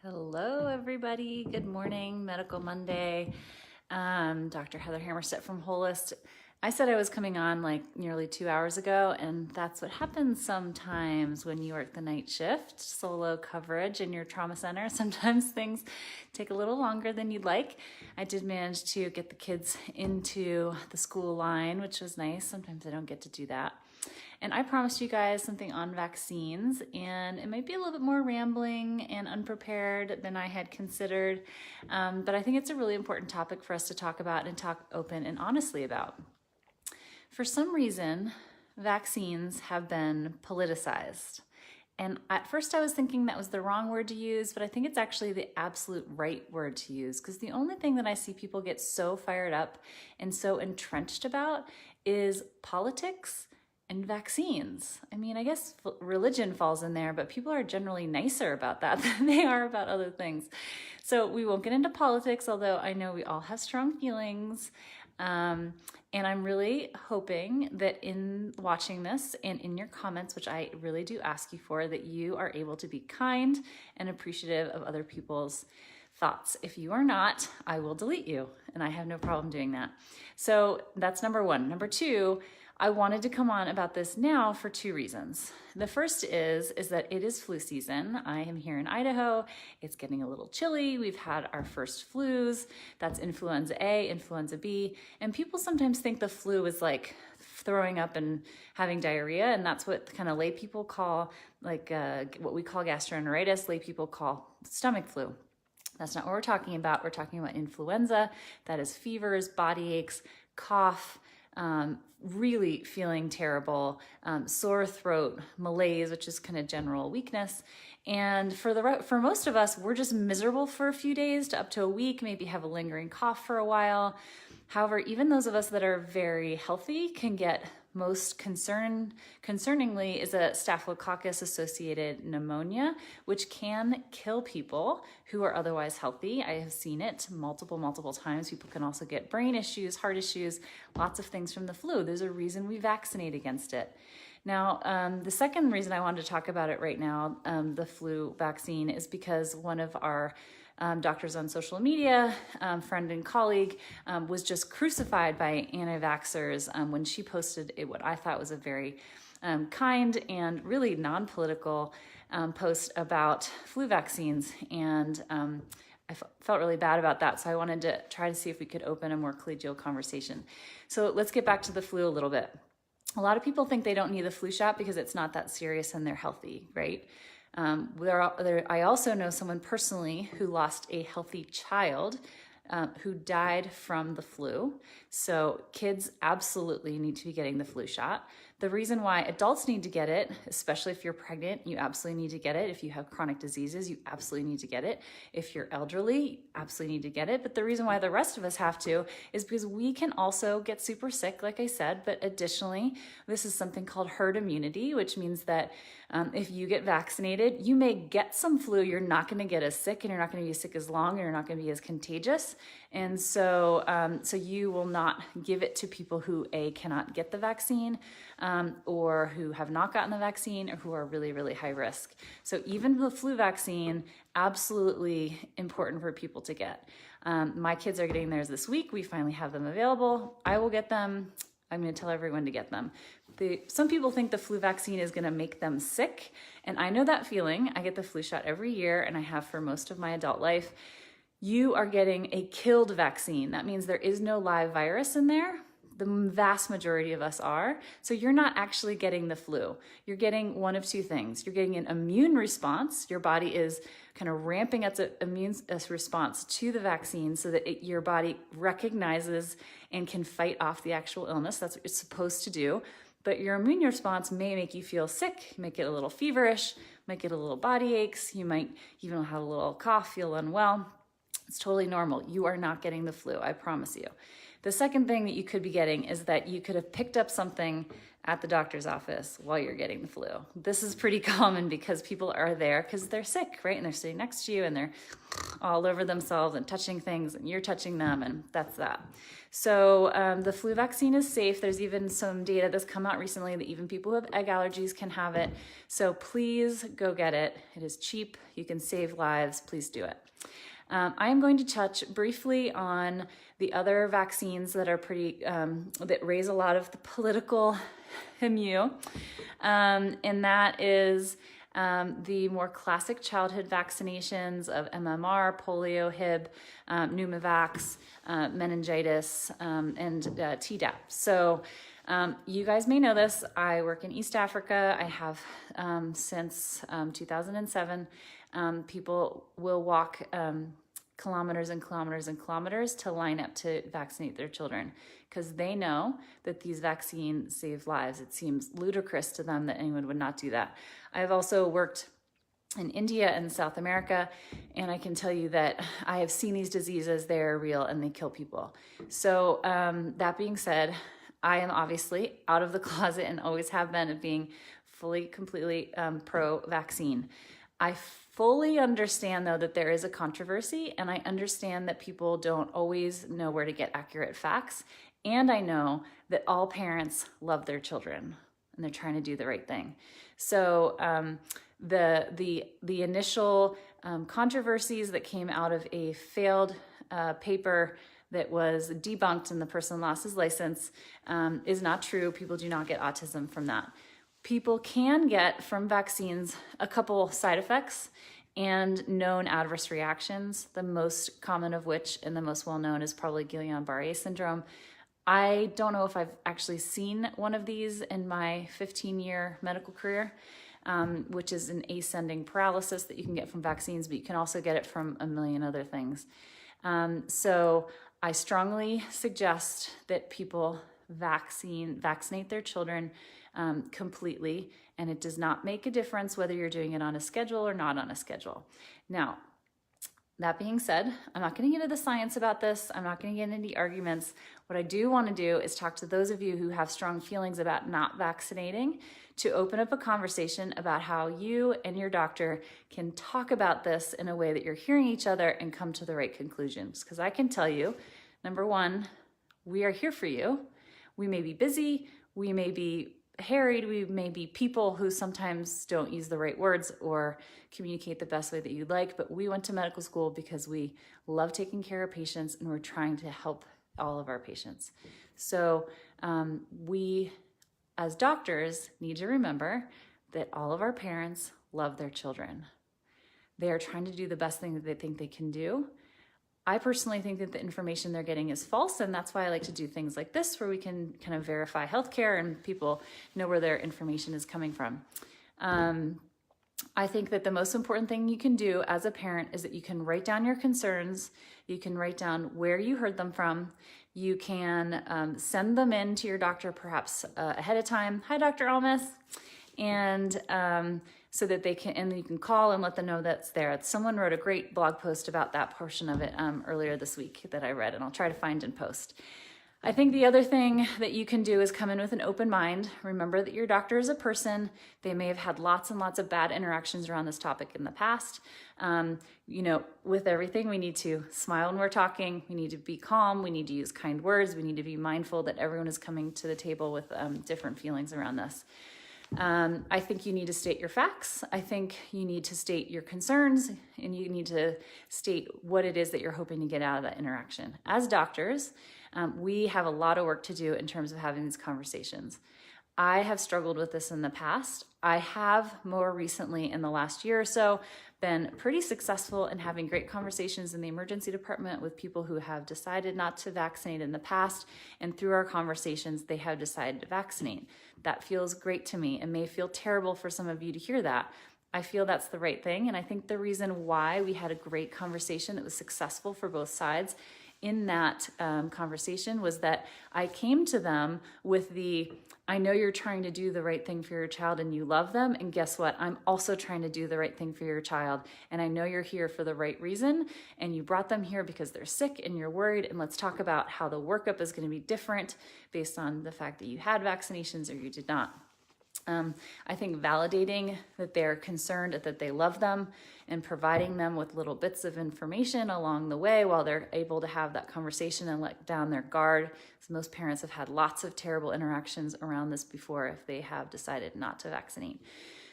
Hello, everybody. Good morning, Medical Monday. Dr. Heather Hammerstedt from Holist. I said I was coming on like nearly 2 hours ago, and that's what happens sometimes when you work the night shift, solo coverage in your trauma center. Sometimes things take a little longer than you'd like. I did manage to get the kids into the school line, which was nice. Sometimes I don't get to do that. And I promised you guys something on vaccines, and it might be a little bit more rambling and unprepared than I had considered, but I think it's a really important topic for us to talk about and talk open and honestly about. For some reason, vaccines have been politicized. And at first I was thinking that was the wrong word to use, but I think it's actually the absolute right word to use, because the only thing that I see people get so fired up and so entrenched about is politics and vaccines. I mean, I guess religion falls in there, but people are generally nicer about that than they are about other things. So we won't get into politics, although I know we all have strong feelings. And I'm really hoping that in watching this and in your comments, which I really do ask you for, that you are able to be kind and appreciative of other people's thoughts. If you are not, I will delete you, and I have no problem doing that. So that's number one. Number two, I wanted to come on about this now for two reasons. The first is that it is flu season. I am here in Idaho. It's getting a little chilly. We've had our first flus. That's influenza A, influenza B. And people sometimes think the flu is like throwing up and having diarrhea. And that's what kind of lay people call, like what we call gastroenteritis, lay people call stomach flu. That's not what we're talking about. We're talking about influenza. That is fevers, body aches, cough, really feeling terrible, sore throat, malaise, which is kind of general weakness. And for most of us, we're just miserable for a few days to up to a week, maybe have a lingering cough for a while. However, even those of us that are very healthy can get most concerningly is a staphylococcus associated pneumonia, which can kill people who are otherwise healthy. I have seen it multiple times. People can also get brain issues, heart issues, lots of things from the flu. There's a reason we vaccinate against it. Now, the second reason I wanted to talk about it right now, the flu vaccine, is because one of our doctors on social media, friend and colleague, was just crucified by anti-vaxxers when she posted what I thought was a very kind and really non-political post about flu vaccines. And I felt really bad about that. So I wanted to try to see if we could open a more collegial conversation. So let's get back to the flu a little bit. A lot of people think they don't need the flu shot because it's not that serious and they're healthy, right? I also know someone personally who lost a healthy child who died from the flu. So kids absolutely need to be getting the flu shot. The reason why adults need to get it, especially if you're pregnant, you absolutely need to get it. If you have chronic diseases, you absolutely need to get it. If you're elderly, you absolutely need to get it. But the reason why the rest of us have to is because we can also get super sick, like I said. But additionally, this is something called herd immunity, which means that if you get vaccinated, you may get some flu. You're not going to get as sick, and you're not going to be sick as long, and you're not going to be as contagious. And so, so you will not give it to people who cannot get the vaccine, or who have not gotten the vaccine, or who are really, really high risk. So even the flu vaccine, absolutely important for people to get. My kids are getting theirs this week. We finally have them available. I will get them. I'm going to tell everyone to get them. Some people think the flu vaccine is going to make them sick, and I know that feeling. I get the flu shot every year, and I have for most of my adult life. You are getting a killed vaccine. That means there is no live virus in there. The vast majority of us are. So you're not actually getting the flu. You're getting one of two things. You're getting an immune response. Your body is kind of ramping its immune response to the vaccine so that your body recognizes and can fight off the actual illness. That's what it's supposed to do. But your immune response may make you feel sick, you might get a little feverish, might get a little body aches, you might even have a little cough, feel unwell. It's totally normal. You are not getting the flu, I promise you. The second thing that you could be getting is that you could have picked up something at the doctor's office while you're getting the flu. This is pretty common because people are there because they're sick, right? And they're sitting next to you and they're all over themselves and touching things, and you're touching them, and that's that. So the flu vaccine is safe. There's even some data that's come out recently that even people who have egg allergies can have it. So please go get it. It is cheap. You can save lives. Please do it. I am going to touch briefly on the other vaccines that are that raise a lot of the political hue, and that is the more classic childhood vaccinations of MMR, polio, Hib, Pneumovax, meningitis, and Tdap. So you guys may know this. I work in East Africa. I have since 2007. People will walk kilometers and kilometers and kilometers to line up to vaccinate their children because they know that these vaccines save lives. It seems ludicrous to them that anyone would not do that. I've also worked in India and South America, and I can tell you that I have seen these diseases. They're real and they kill people. So that being said, I am obviously out of the closet and always have been of being fully, completely pro-vaccine. I fully understand, though, that there is a controversy, and I understand that people don't always know where to get accurate facts, and I know that all parents love their children, and they're trying to do the right thing. So the initial controversies that came out of a failed paper that was debunked and the person lost his license is not true. People do not get autism from that. People can get from vaccines a couple side effects and known adverse reactions, the most common of which and the most well-known is probably Guillain-Barré syndrome. I don't know if I've actually seen one of these in my 15-year medical career, which is an ascending paralysis that you can get from vaccines, but you can also get it from a million other things. So I strongly suggest that people vaccinate their children completely, and it does not make a difference whether you're doing it on a schedule or not on a schedule. Now, that being said, I'm not going to get into the science about this. I'm not going to get into the arguments. What I do want to do is talk to those of you who have strong feelings about not vaccinating to open up a conversation about how you and your doctor can talk about this in a way that you're hearing each other and come to the right conclusions. Because I can tell you, number one, we are here for you. We may be busy. We may be harried. We may be people who sometimes don't use the right words or communicate the best way that you'd like, but we went to medical school because we love taking care of patients and we're trying to help all of our patients. So we, as doctors, need to remember that all of our parents love their children. They are trying to do the best thing that they think they can do. I personally think that the information they're getting is false, and that's why I like to do things like this where we can kind of verify healthcare and people know where their information is coming from. I think that the most important thing you can do as a parent is that you can write down your concerns, you can write down where you heard them from, you can send them in to your doctor perhaps ahead of time. Hi, Dr. Almas. And so that they can, and you can call and let them know that's there. Someone wrote a great blog post about that portion of it earlier this week that I read, and I'll try to find and post. I think the other thing that you can do is come in with an open mind. Remember that your doctor is a person. They may have had lots and lots of bad interactions around this topic in the past. With everything, we need to smile when we're talking. We need to be calm. We need to use kind words. We need to be mindful that everyone is coming to the table with different feelings around this. I think you need to state your facts. I think you need to state your concerns, and you need to state what it is that you're hoping to get out of that interaction. As doctors, we have a lot of work to do in terms of having these conversations. I have struggled with this in the past. I have more recently in the last year or so been pretty successful in having great conversations in the emergency department with people who have decided not to vaccinate in the past, and through our conversations, they have decided to vaccinate. That feels great to me. It may feel terrible for some of you to hear that. I feel that's the right thing, and I think the reason why we had a great conversation that was successful for both sides in that conversation was that I came to them with I know you're trying to do the right thing for your child and you love them, and guess what? I'm also trying to do the right thing for your child, and I know you're here for the right reason, and you brought them here because they're sick and you're worried, and let's talk about how the workup is going to be different based on the fact that you had vaccinations or you did not. I think validating that they're concerned, that they love them, and providing them with little bits of information along the way while they're able to have that conversation and let down their guard. So most parents have had lots of terrible interactions around this before if they have decided not to vaccinate.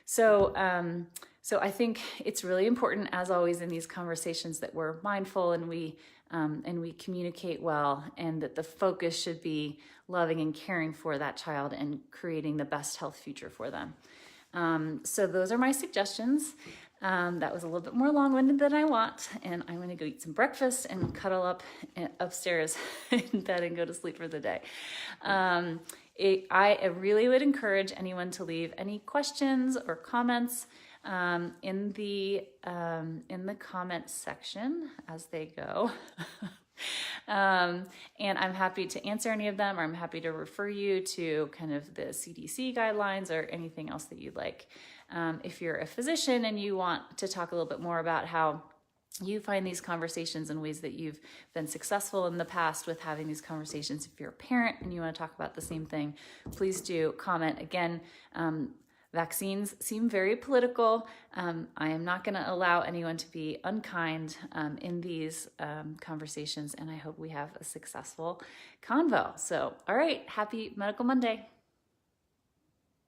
So I think it's really important, as always in these conversations, that we're mindful and we communicate well, and that the focus should be loving and caring for that child and creating the best health future for them. So those are my suggestions. That was a little bit more long-winded than I want, and I'm going to go eat some breakfast and cuddle up upstairs in bed and go to sleep for the day. I really would encourage anyone to leave any questions or comments in the comment section as they go. And I'm happy to answer any of them, or I'm happy to refer you to kind of the CDC guidelines or anything else that you'd like. If you're a physician and you want to talk a little bit more about how you find these conversations and ways that you've been successful in the past with having these conversations, if you're a parent and you want to talk about the same thing, please do comment. Again, vaccines seem very political. I am not going to allow anyone to be unkind in these conversations, and I hope we have a successful convo. So, all right, happy Medical Monday.